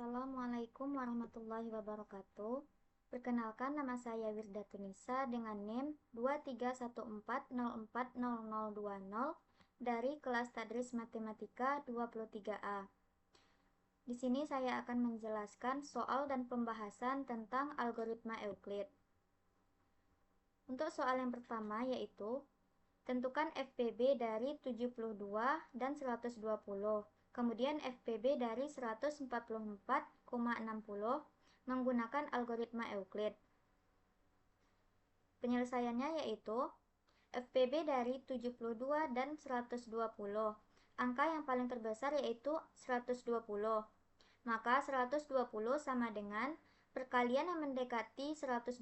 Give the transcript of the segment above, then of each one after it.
Assalamualaikum warahmatullahi wabarakatuh. Perkenalkan, nama saya Wirdatunisa dengan NIM 2314040020 dari kelas Tadris Matematika 23A. Di sini saya akan menjelaskan soal dan pembahasan tentang algoritma Euclid. Untuk soal yang pertama yaitu tentukan FPB dari 72 dan 120. Kemudian FPB dari 144,60 menggunakan algoritma Euclid. Penyelesaiannya yaitu FPB dari 72 dan 120. Angka yang paling terbesar yaitu 120. Maka 120 sama dengan perkalian yang mendekati 120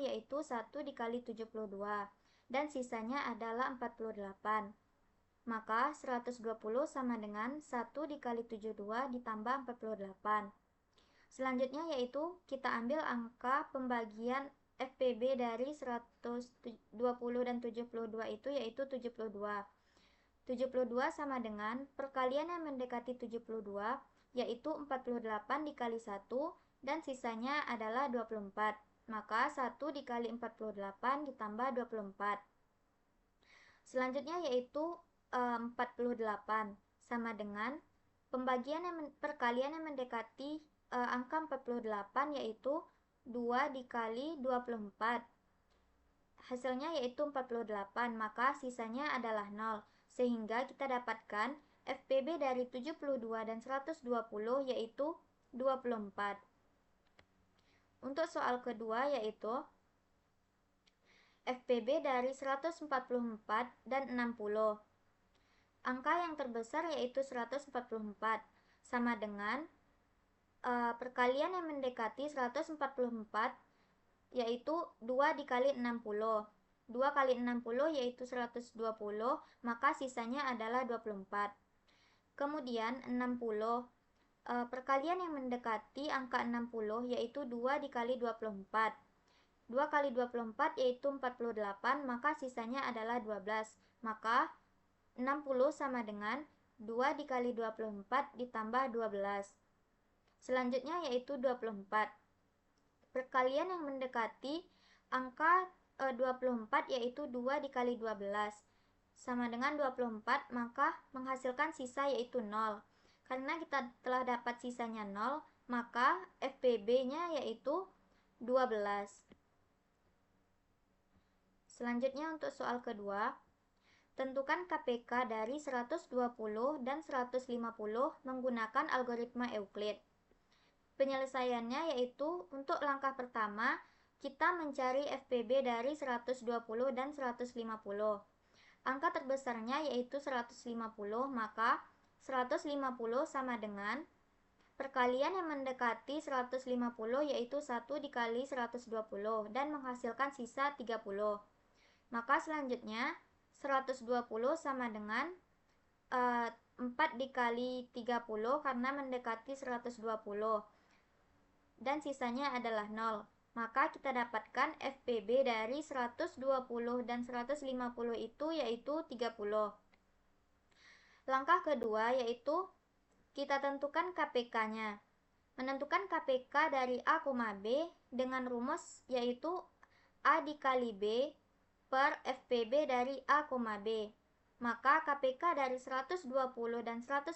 yaitu 1 dikali 72 dan sisanya adalah 48. Maka 120 sama dengan 1 dikali 72 ditambah 48. Selanjutnya yaitu kita ambil angka pembagian FPB dari 120 dan 72 itu yaitu 72. 72 sama dengan perkalian yang mendekati 72 yaitu 48 dikali 1 dan sisanya adalah 24. Maka 1 dikali 48 ditambah 24. Selanjutnya yaitu 48 sama dengan perkalian yang mendekati angka 48 yaitu 2 dikali 24. Hasilnya yaitu 48, maka sisanya adalah 0. Sehingga kita dapatkan FPB dari 72 dan 120 yaitu 24. Untuk soal kedua yaitu FPB dari 144 dan 60. Angka yang terbesar yaitu 144 sama dengan perkalian yang mendekati 144 yaitu 2 dikali 60. 2 kali 60 yaitu 120, maka sisanya adalah 24. Kemudian 60. Perkalian yang mendekati angka 60 yaitu 2 dikali 24. 2 kali 24 yaitu 48, maka sisanya adalah 12. Maka 60 sama dengan 2 dikali 24 ditambah 12. Selanjutnya yaitu 24. Perkalian yang mendekati angka 24 yaitu 2 dikali 12 sama dengan 24, maka menghasilkan sisa yaitu 0. Karena kita telah dapat sisanya 0, maka FPB-nya yaitu 12. Selanjutnya untuk soal kedua, tentukan KPK dari 120 dan 150 menggunakan algoritma Euclid. Penyelesaiannya yaitu untuk langkah pertama, kita mencari FPB dari 120 dan 150. Angka terbesarnya yaitu 150, maka 150 sama dengan perkalian yang mendekati 150 yaitu 1 dikali 120 dan menghasilkan sisa 30. Maka selanjutnya 120 sama dengan 4 dikali 30 karena mendekati 120 dan sisanya adalah 0. Maka kita dapatkan FPB dari 120 dan 150 itu yaitu 30. Langkah kedua yaitu kita tentukan KPK-nya. Menentukan KPK dari A, B dengan rumus yaitu A dikali B per FPB dari A, B. Maka KPK dari 120 dan 150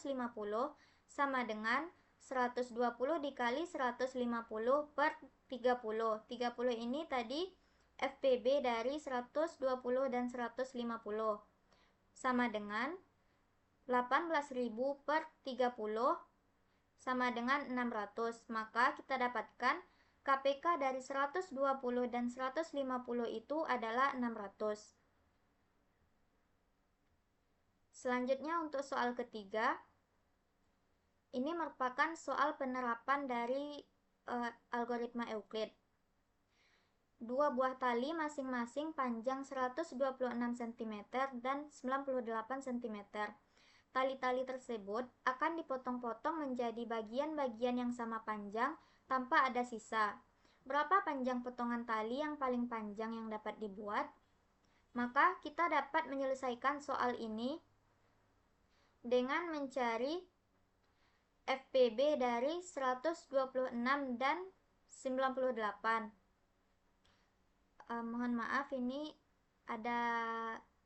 sama dengan 120 dikali 150 per 30. 30 ini tadi FPB dari 120 dan 150 sama dengan 18.000 per 30 sama dengan 600. Maka kita dapatkan KPK dari 120 dan 150 itu adalah 600. Selanjutnya untuk soal ketiga, ini merupakan soal penerapan dari algoritma Euclid. Dua buah tali masing-masing panjang 126 cm dan 98 cm. Tali-tali tersebut akan dipotong-potong menjadi bagian-bagian yang sama panjang tanpa ada sisa. Berapa panjang potongan tali yang paling panjang yang dapat dibuat? Maka kita dapat menyelesaikan soal ini dengan mencari FPB dari 126 dan 98. Mohon maaf, ini ada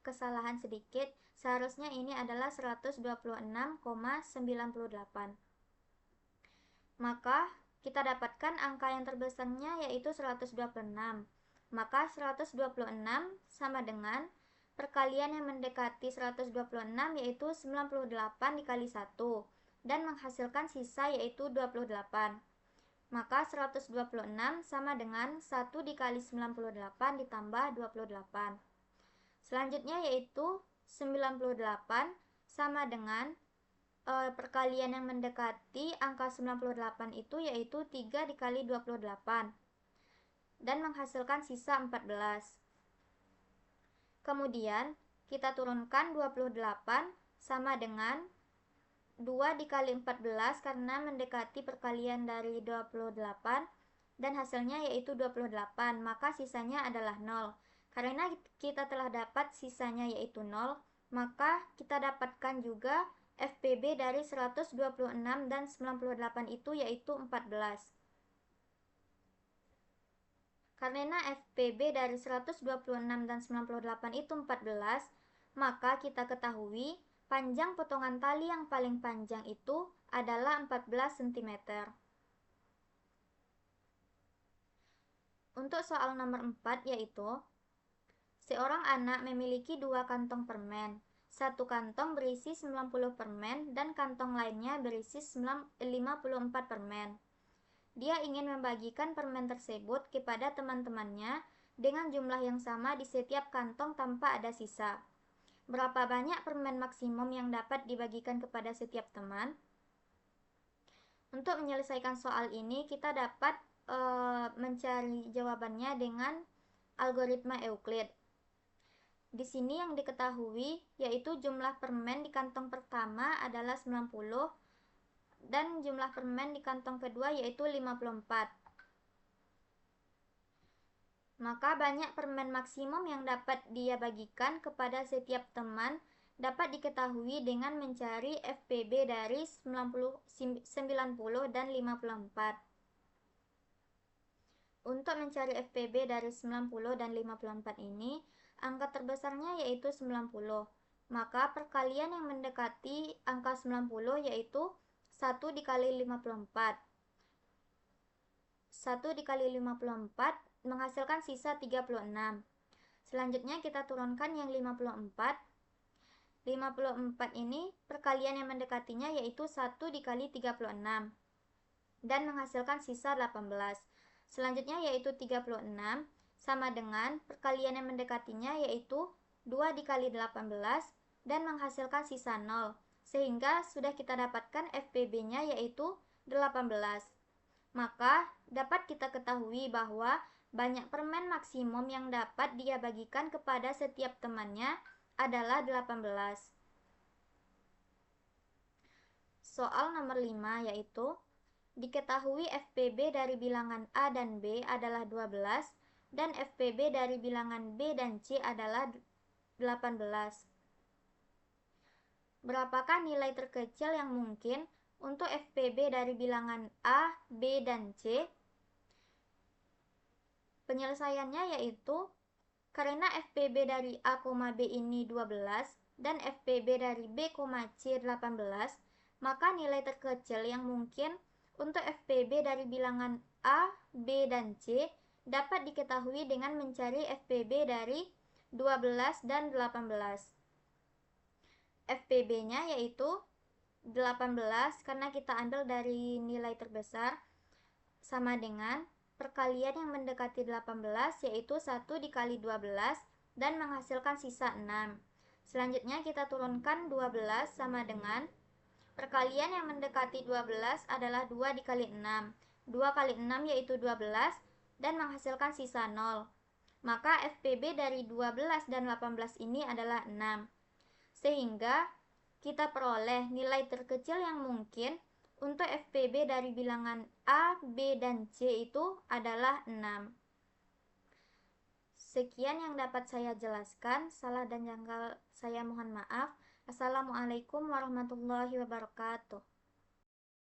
kesalahan sedikit. Seharusnya ini adalah 126,98. Maka kita dapatkan angka yang terbesarnya yaitu 126. Maka 126 sama dengan perkalian yang mendekati 126 yaitu 98 dikali 1 dan menghasilkan sisa yaitu 28. Maka 126 sama dengan 1 dikali 98 ditambah 28. Selanjutnya yaitu 98 sama dengan perkalian yang mendekati angka 98 itu yaitu 3 dikali 28 dan menghasilkan sisa 14. Kemudian kita turunkan 28 sama dengan 2 dikali 14 karena mendekati perkalian dari 28 dan hasilnya yaitu 28, maka sisanya adalah 0. Karena kita telah dapat sisanya yaitu 0, maka kita dapatkan juga FPB dari 126 dan 98 itu yaitu 14. Karena FPB dari 126 dan 98 itu 14, maka kita ketahui panjang potongan tali yang paling panjang itu adalah 14 cm. Untuk soal nomor 4 yaitu, seorang anak memiliki 2 kantong permen. Satu kantong berisi 90 permen dan kantong lainnya berisi 54 permen. Dia ingin membagikan permen tersebut kepada teman-temannya dengan jumlah yang sama di setiap kantong tanpa ada sisa. Berapa banyak permen maksimum yang dapat dibagikan kepada setiap teman? Untuk menyelesaikan soal ini, kita dapat mencari jawabannya dengan algoritma Euclid. Di sini yang diketahui yaitu jumlah permen di kantong pertama adalah 90 dan jumlah permen di kantong kedua yaitu 54. Maka banyak permen maksimum yang dapat dia bagikan kepada setiap teman dapat diketahui dengan mencari FPB dari 90 dan 54. Untuk mencari FPB dari 90 dan 54 ini, angka terbesarnya yaitu 90. Maka perkalian yang mendekati angka 90 yaitu 1 dikali 54. 1 dikali 54 menghasilkan sisa 36. Selanjutnya kita turunkan yang 54. 54 ini perkalian yang mendekatinya yaitu 1 dikali 36 dan menghasilkan sisa 18. Selanjutnya yaitu 36 sama dengan perkalian yang mendekatinya yaitu 2 dikali 18 dan menghasilkan sisa 0. Sehingga sudah kita dapatkan FPB-nya yaitu 18. Maka dapat kita ketahui bahwa banyak permen maksimum yang dapat dia bagikan kepada setiap temannya adalah 18. Soal nomor 5 yaitu, diketahui FPB dari bilangan A dan B adalah 12 dan FPB dari bilangan B dan C adalah 18. Berapakah nilai terkecil yang mungkin untuk FPB dari bilangan A, B, dan C? Penyelesaiannya yaitu, karena FPB dari A, B ini 12 dan FPB dari B, C 18, maka nilai terkecil yang mungkin untuk FPB dari bilangan A, B, dan C dapat diketahui dengan mencari FPB dari 12 dan 18. FPB-nya yaitu 18 karena kita ambil dari nilai terbesar sama dengan perkalian yang mendekati 18 yaitu 1 dikali 12 dan menghasilkan sisa 6. Selanjutnya kita turunkan 12 sama dengan perkalian yang mendekati 12 adalah 2 dikali 6. 2 kali 6 yaitu 12 dan menghasilkan sisa 0. Maka FPB dari 12 dan 18 ini adalah 6. Sehingga kita peroleh nilai terkecil yang mungkin untuk FPB dari bilangan A, B, dan C itu adalah 6. Sekian yang dapat saya jelaskan. Salah dan janggal saya mohon maaf. Assalamualaikum warahmatullahi wabarakatuh.